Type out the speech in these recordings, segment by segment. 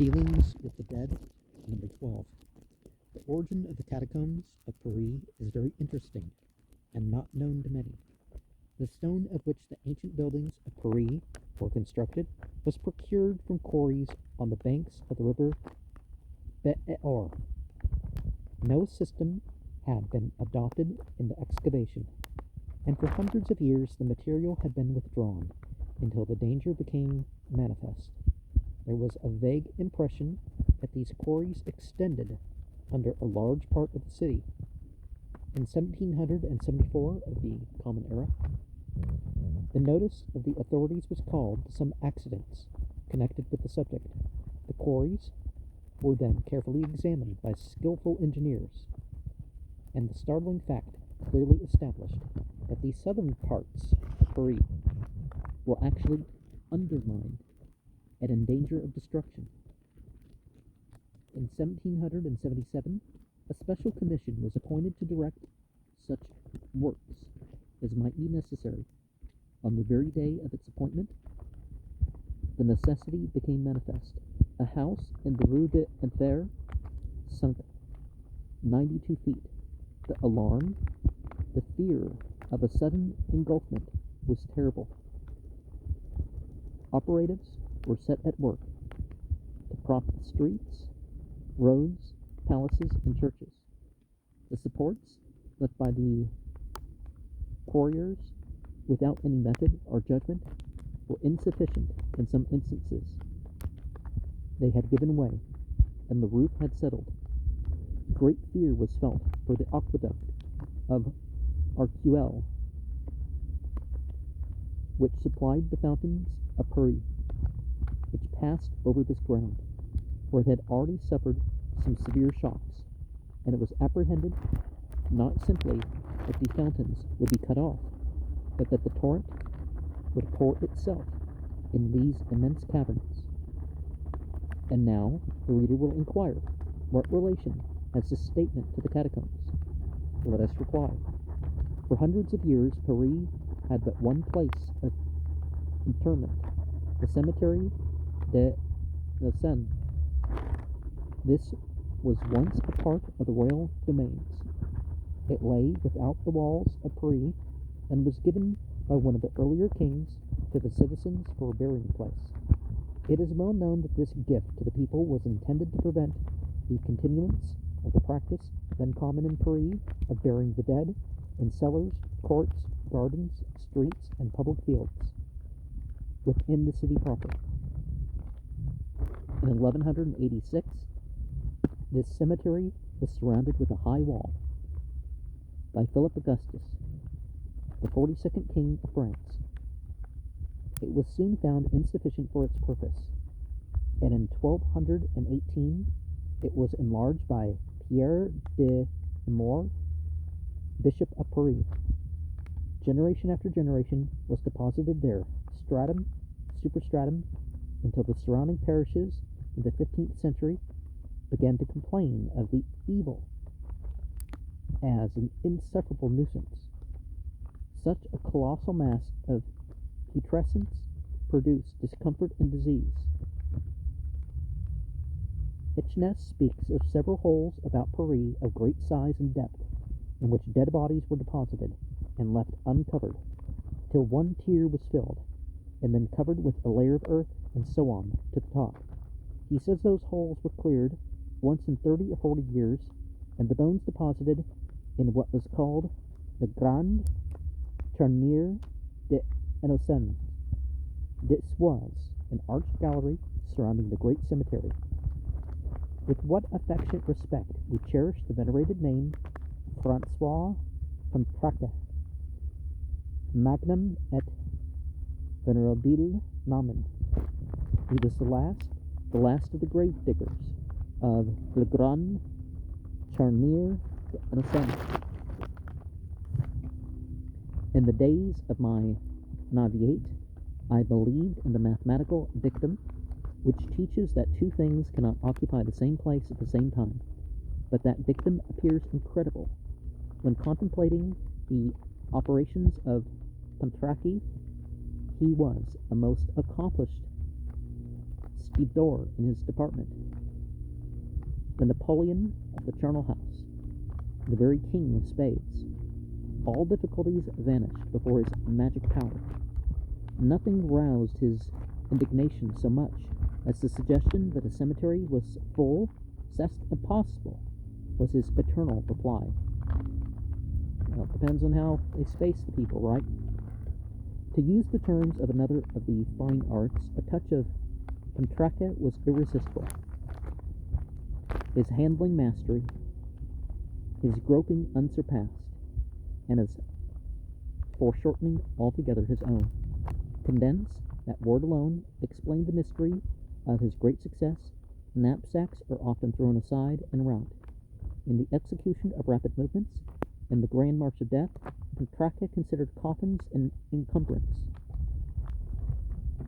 Dealings with the Dead, number 12. The origin of the catacombs of Paris is very interesting, and not known to many. The stone of which the ancient buildings of Paris were constructed was procured from quarries on the banks of the river Be'er. No system had been adopted in the excavation, and for hundreds of years the material had been withdrawn, until the danger became manifest. There was a vague impression that these quarries extended under a large part of the city. In 1774 of the Common Era, the notice of the authorities was called to some accidents connected with the subject. The quarries were then carefully examined by skillful engineers, and the startling fact clearly established that the southern parts of Paris were actually undermined and in danger of destruction. In 1777, a special commission was appointed to direct such works as might be necessary. On the very day of its appointment, the necessity became manifest. A house in the Rue d'Enfer sunk 92 feet. The alarm, the fear of a sudden engulfment was terrible. Operatives were set at work to prop the streets, roads, palaces, and churches. The supports left by the quarriers, without any method or judgment, were insufficient in some instances. They had given way, and the roof had settled. Great fear was felt for the aqueduct of Arcueil, which supplied the fountains of Paris, which passed over this ground, for it had already suffered some severe shocks, and it was apprehended not simply that the fountains would be cut off, but that the torrent would pour itself in these immense caverns. And now the reader will inquire, what relation has this statement to the catacombs? Let us reply. For hundreds of years, Paris had but one place of interment, the cemetery de Lausanne. This was once a part of the royal domains. It lay without the walls of Paris, and was given by one of the earlier kings to the citizens for a burying place. It is well known that this gift to the people was intended to prevent the continuance of the practice then common in Paris of burying the dead in cellars, courts, gardens, streets, and public fields within the city proper. In 1186, this cemetery was surrounded with a high wall by Philip Augustus, the 42nd king of France. It was soon found insufficient for its purpose, and in 1218 it was enlarged by Pierre de Nemours, Bishop of Paris. Generation after generation was deposited there, stratum, superstratum, until the surrounding parishes in the 15th century began to complain of the evil as an insufferable nuisance. Such a colossal mass of putrescence produced discomfort and disease. Hitchness speaks of several holes about Paris of great size and depth, in which dead bodies were deposited and left uncovered, till one tier was filled, and then covered with a layer of earth, and so on to the top. He says those holes were cleared once in 30 or 40 years, and the bones deposited in what was called the Grande Charnière de Innocence. This was an arched gallery surrounding the great cemetery. With what affectionate respect we cherish the venerated name Francois Contracte, Magnum et Venerabile Nomen. He was the last of the grave diggers of the Grande Charnière de Innocence. In the days of my novitiate, I believed in the mathematical dictum, which teaches that two things cannot occupy the same place at the same time. But that dictum appears incredible. When contemplating the operations of Pantraki, he was a most accomplished Steve Dorr in his department, the Napoleon of the charnel house, the very king of spades. All difficulties vanished before his magic power. Nothing roused his indignation so much as the suggestion that a cemetery was full, cest impossible, was his eternal reply. Well, it depends on how they space the people, right? To use the terms of another of the fine arts, a touch of Pantraca was irresistible. His handling mastery, his groping unsurpassed, and his foreshortening altogether his own. Condense, that word alone, explained the mystery of his great success. Knapsacks are often thrown aside en route. In the execution of rapid movements, in the grand march of death, Pantraca considered coffins an encumbrance.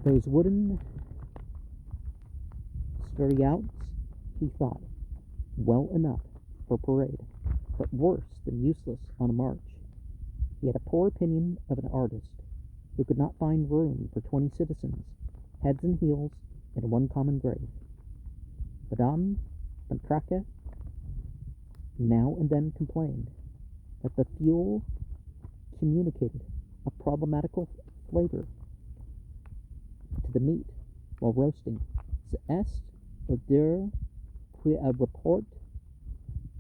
Those wooden sturdy-outs, he thought, well enough for parade, but worse than useless on a march. He had a poor opinion of an artist who could not find room for 20 citizens, heads and heels, in one common grave. Madame Pantraca now and then complained that the fuel communicated a problematical flavor to the meat while roasting. Est odeur qui rapporte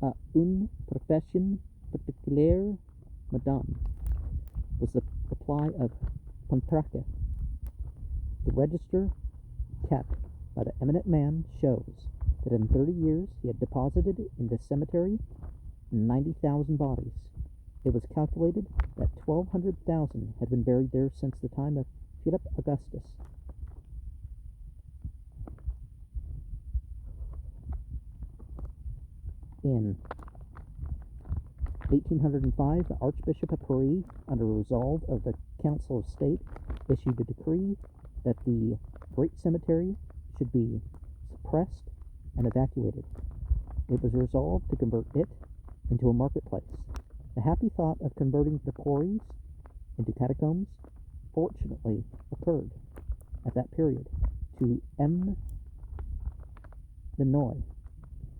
à une profession particulière, madame, was the reply of Pantraca. The register kept by the eminent man shows that in 30 years he had deposited in this cemetery 90,000 bodies. It was calculated that 1,200,000 had been buried there since the time of Philip Augustus. In 1805, the Archbishop of Paris, under a resolve of the Council of State, issued a decree that the great cemetery should be suppressed and evacuated. It was resolved to convert it into a marketplace. The happy thought of converting the quarries into catacombs fortunately occurred at that period to M. Lenoy,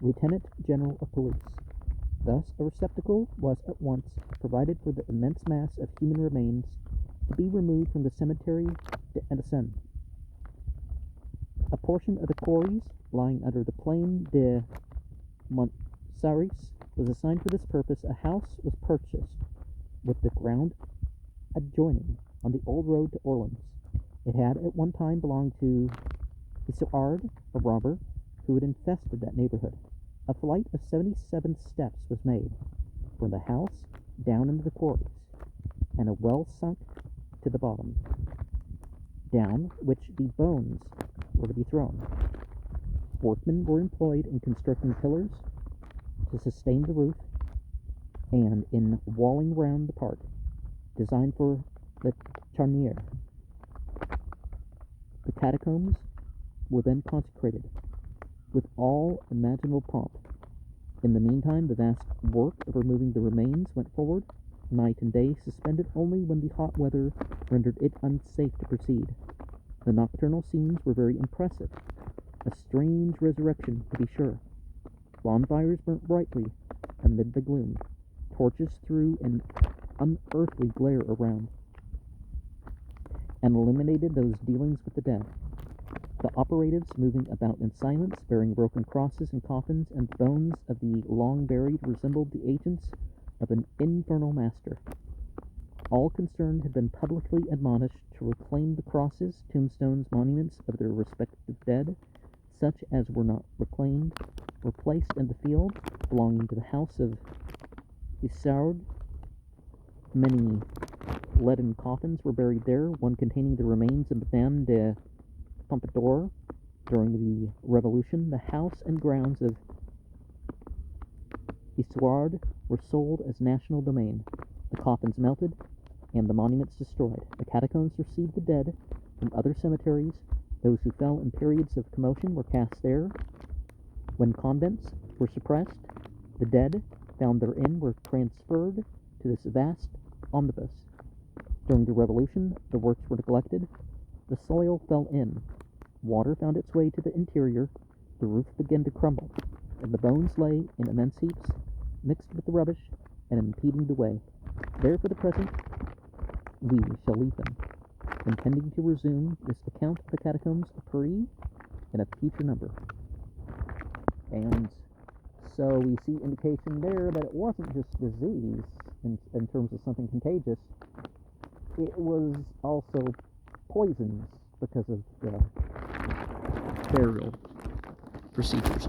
Lieutenant General of Police. Thus, a receptacle was at once provided for the immense mass of human remains to be removed from the cemetery de Edison. A portion of the quarries lying under the plain de Montsaris was assigned for this purpose. A house was purchased with the ground adjoining on the old road to Orleans. It had at one time belonged to Isouard, a robber who had infested that neighborhood. A flight of 77 steps was made from the house down into the quarries, and a well sunk to the bottom, down which the bones were to be thrown. Workmen were employed in constructing pillars to sustain the roof and in walling round the part designed for the charnier. The catacombs were then consecrated with all imaginable pomp. In the meantime, the vast work of removing the remains went forward, night and day, suspended only when the hot weather rendered it unsafe to proceed. The nocturnal scenes were very impressive. A strange resurrection, to be sure. Bonfires burnt brightly amid the gloom. Torches threw an unearthly glare around, and illuminated those dealings with the dead. The operatives moving about in silence, bearing broken crosses and coffins and bones of the long buried, resembled the agents of an infernal master. All concerned had been publicly admonished to reclaim the crosses, tombstones, monuments of their respective dead. Such as were not reclaimed were placed in the field belonging to the house of Isouard. Many leaden coffins were buried there, one containing the remains of Madame de Pompadour during the Revolution. The house and grounds of Isouard were sold as national domain, the coffins melted, and the monuments destroyed. The catacombs received the dead from other cemeteries. Those who fell in periods of commotion were cast there. When convents were suppressed, the dead found therein were transferred to this vast omnibus. During the Revolution, the works were neglected. The soil fell in. Water found its way to the interior, the roof began to crumble, and the bones lay in immense heaps, mixed with the rubbish and impeding the way. There for the present we shall leave them, intending to resume this account of the catacombs of Paris in a future number. And so we see indication there that it wasn't just disease in terms of something contagious, it was also poisons because of the burial procedures.